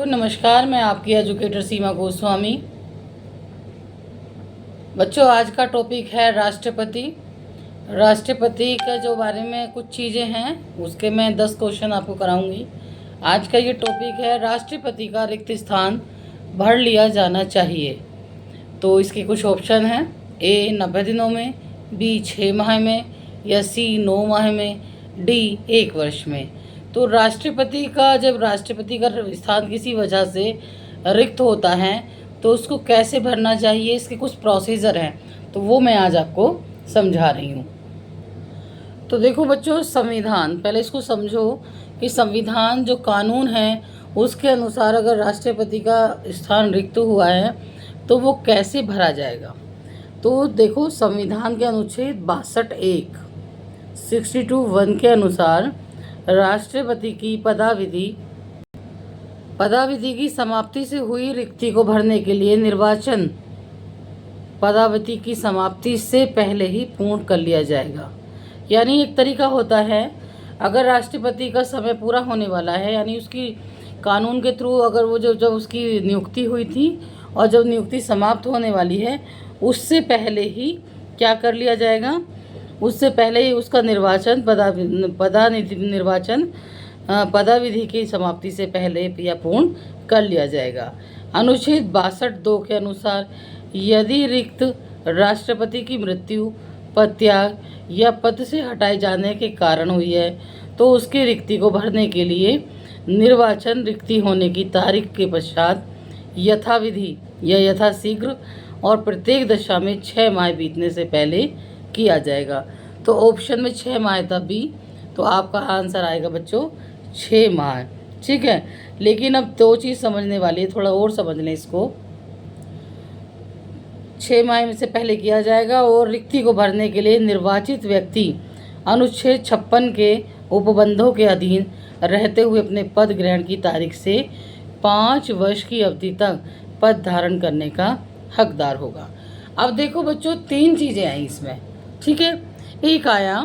नमस्कार, मैं आपकी एजुकेटर सीमा गोस्वामी। बच्चों, आज का टॉपिक है राष्ट्रपति। राष्ट्रपति का जो बारे में कुछ चीज़ें हैं उसके मैं 10 क्वेश्चन आपको कराऊंगी। आज का ये टॉपिक है राष्ट्रपति का रिक्त स्थान भर लिया जाना चाहिए। तो इसके कुछ ऑप्शन हैं। ए 90 दिनों में, बी 6 माह में, या सी 9 माह में, डी 1 वर्ष में। तो राष्ट्रपति का जब राष्ट्रपति का स्थान किसी वजह से रिक्त होता है तो उसको कैसे भरना चाहिए, इसके कुछ प्रोसीजर हैं, तो वो मैं आज आपको समझा रही हूँ। तो देखो बच्चों, संविधान, पहले इसको समझो कि संविधान जो कानून है उसके अनुसार अगर राष्ट्रपति का स्थान रिक्त हुआ है तो वो कैसे भरा जाएगा। तो देखो, संविधान के अनुच्छेद 62(1) 62(1) के अनुसार राष्ट्रपति की पदावधि की समाप्ति से हुई रिक्ति को भरने के लिए निर्वाचन पदावधि की समाप्ति से पहले ही पूर्ण कर लिया जाएगा। यानी एक तरीका होता है, अगर राष्ट्रपति का समय पूरा होने वाला है, यानी उसकी कानून के थ्रू अगर वो जब उसकी नियुक्ति हुई थी और जब नियुक्ति समाप्त होने वाली है उससे पहले ही क्या कर लिया जाएगा, उससे पहले ही उसका निर्वाचन पदाविधि की समाप्ति से पहले या पूर्ण कर लिया जाएगा। अनुच्छेद 62(2) के अनुसार यदि रिक्त राष्ट्रपति की मृत्यु, पद त्याग या पद से हटाए जाने के कारण हुई है तो उसकी रिक्ति को भरने के लिए निर्वाचन रिक्ति होने की तारीख के पश्चात यथाविधि या यथाशीघ्र और प्रत्येक दशा में 6 माह बीतने से पहले किया जाएगा। तो ऑप्शन में 6 माह था बी, तो आपका आंसर आएगा बच्चों 6 माह। ठीक है, लेकिन अब 2 चीज़ समझने वाली है, थोड़ा और समझ लें इसको। 6 माह से पहले किया जाएगा और रिक्ति को भरने के लिए निर्वाचित व्यक्ति अनुच्छेद 56 के उपबंधों के अधीन रहते हुए अपने पद ग्रहण की तारीख से 5 वर्ष की अवधि तक पद धारण करने का हकदार होगा। अब देखो बच्चों, 3 चीज़ें आई इसमें। ठीक है, एक आया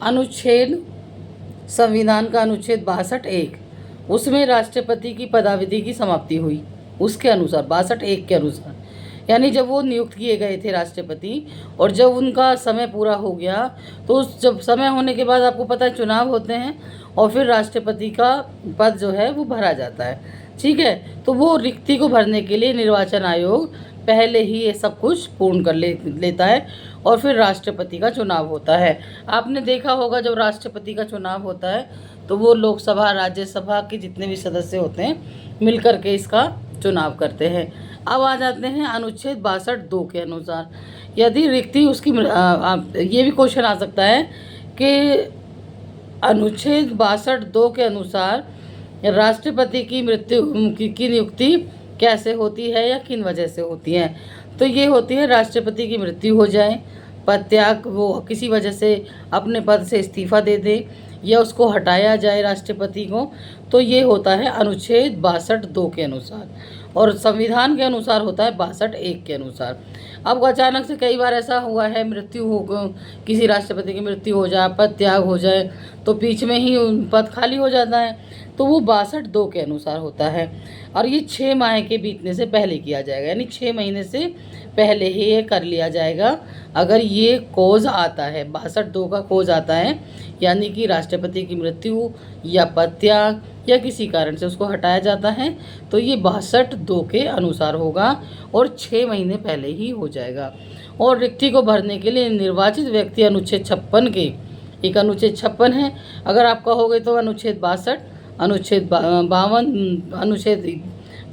अनुच्छेद, संविधान का अनुच्छेद 62(1), उसमें राष्ट्रपति की पदावधि की समाप्ति हुई उसके अनुसार 62(1) के अनुसार, यानी जब वो नियुक्त किए गए थे राष्ट्रपति और जब उनका समय पूरा हो गया तो उस जब समय होने के बाद आपको पता है चुनाव होते हैं और फिर राष्ट्रपति का पद जो है वो भरा जाता है। ठीक है, तो वो रिक्ति को भरने के लिए निर्वाचन आयोग पहले ही ये सब कुछ पूर्ण कर लेता है और फिर राष्ट्रपति का चुनाव होता है। आपने देखा होगा जब राष्ट्रपति का चुनाव होता है तो वो लोकसभा राज्यसभा के जितने भी सदस्य होते हैं मिलकर के इसका चुनाव करते हैं। अब आ जाते हैं अनुच्छेद 62(2) के अनुसार, यदि रिक्ति उसकी ये भी क्वेश्चन आ सकता है कि अनुच्छेद 62(2) के अनुसार राष्ट्रपति की मृत्यु की नियुक्ति कैसे होती है या किन वजह से होती है। तो ये होती है राष्ट्रपति की मृत्यु हो जाए, पद त्याग, वो किसी वजह से अपने पद से इस्तीफा दे दे या उसको हटाया जाए राष्ट्रपति को, तो ये होता है अनुच्छेद 62(2) के अनुसार, और संविधान के अनुसार होता है 62(1) के अनुसार। अब अचानक से कई बार ऐसा हुआ है, मृत्यु हो, किसी राष्ट्रपति की मृत्यु हो जाए, पद त्याग हो जाए तो बीच में ही पद खाली हो जाता है, तो वो 62(2) के अनुसार होता है और ये 6 माह के बीतने से पहले किया जाएगा, यानी 6 महीने से पहले ही ये कर लिया जाएगा। अगर ये कोज आता है, 62(2) का कोज आता है, यानी कि राष्ट्रपति की मृत्यु या पद त्याग या किसी कारण से उसको हटाया जाता है, तो ये 62(2) के अनुसार होगा और 6 महीने पहले ही हो जाएगा। और रिक्ति को भरने के लिए निर्वाचित व्यक्ति अनुच्छेद 56 के, एक अनुच्छेद 56 है, अगर आपका हो गए तो अनुच्छेद 62, अनुच्छेद 52, अनुच्छेद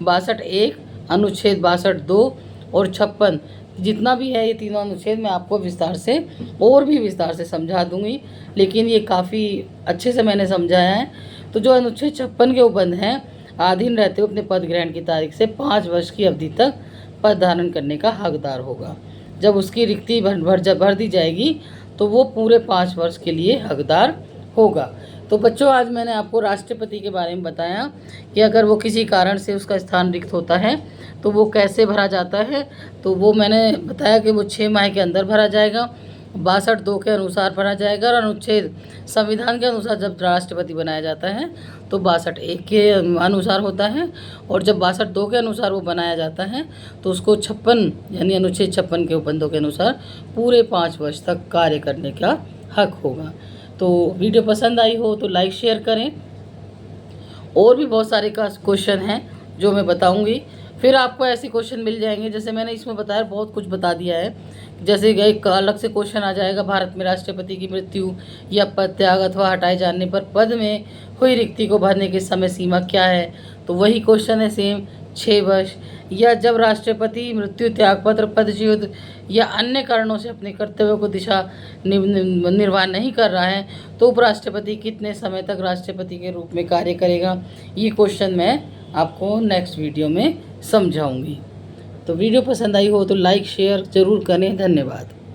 62(1), अनुच्छेद 62(2) और 56, जितना भी है ये तीनों अनुच्छेद मैं आपको विस्तार से और भी विस्तार से समझा दूंगी, लेकिन ये काफ़ी अच्छे से मैंने समझाया है। तो जो अनुच्छेद 56 के उपबंध हैं, अधीन रहते हुए अपने पद ग्रहण की तारीख से 5 वर्ष की अवधि तक पद धारण करने का हकदार होगा। जब उसकी रिक्ति भर दी जाएगी तो वो पूरे 5 वर्ष के लिए हकदार होगा। तो बच्चों, आज मैंने आपको राष्ट्रपति के बारे में बताया कि अगर वो किसी कारण से उसका स्थान रिक्त होता है तो वो कैसे भरा जाता है। तो वो मैंने बताया कि वो 6 माह के अंदर भरा जाएगा 62(2) के अनुसार भरा जाएगा। और अनुच्छेद संविधान के अनुसार जब राष्ट्रपति बनाया जाता है तो 62(1) के अनुसार होता है। और जब 62(2) के अनुसार वो बनाया जाता है तो उसको 56 यानी अनुच्छेद 56 के उपबंधों के अनुसार पूरे 5 वर्ष तक कार्य करने का हक होगा। तो वीडियो पसंद आई हो तो लाइक शेयर करें। और भी बहुत सारे क्वेश्चन हैं जो मैं बताऊंगी। फिर आपको ऐसे क्वेश्चन मिल जाएंगे, जैसे मैंने इसमें बताया बहुत कुछ बता दिया है। जैसे एक अलग से क्वेश्चन आ जाएगा, भारत में राष्ट्रपति की मृत्यु या पद त्याग अथवा हटाए जाने पर पद में हुई रिक्ति को भरने की समय सीमा क्या है। तो वही क्वेश्चन है सेम 6 वर्ष। या जब राष्ट्रपति मृत्यु, त्यागपत्र, पदच्युत या अन्य कारणों से अपने कर्तव्यों को दिशा निर्वाह नहीं कर रहा है तो उपराष्ट्रपति कितने समय तक राष्ट्रपति के रूप में कार्य करेगा। ये क्वेश्चन मैं आपको नेक्स्ट वीडियो में समझाऊंगी। तो वीडियो पसंद आई हो तो लाइक शेयर ज़रूर करें। धन्यवाद।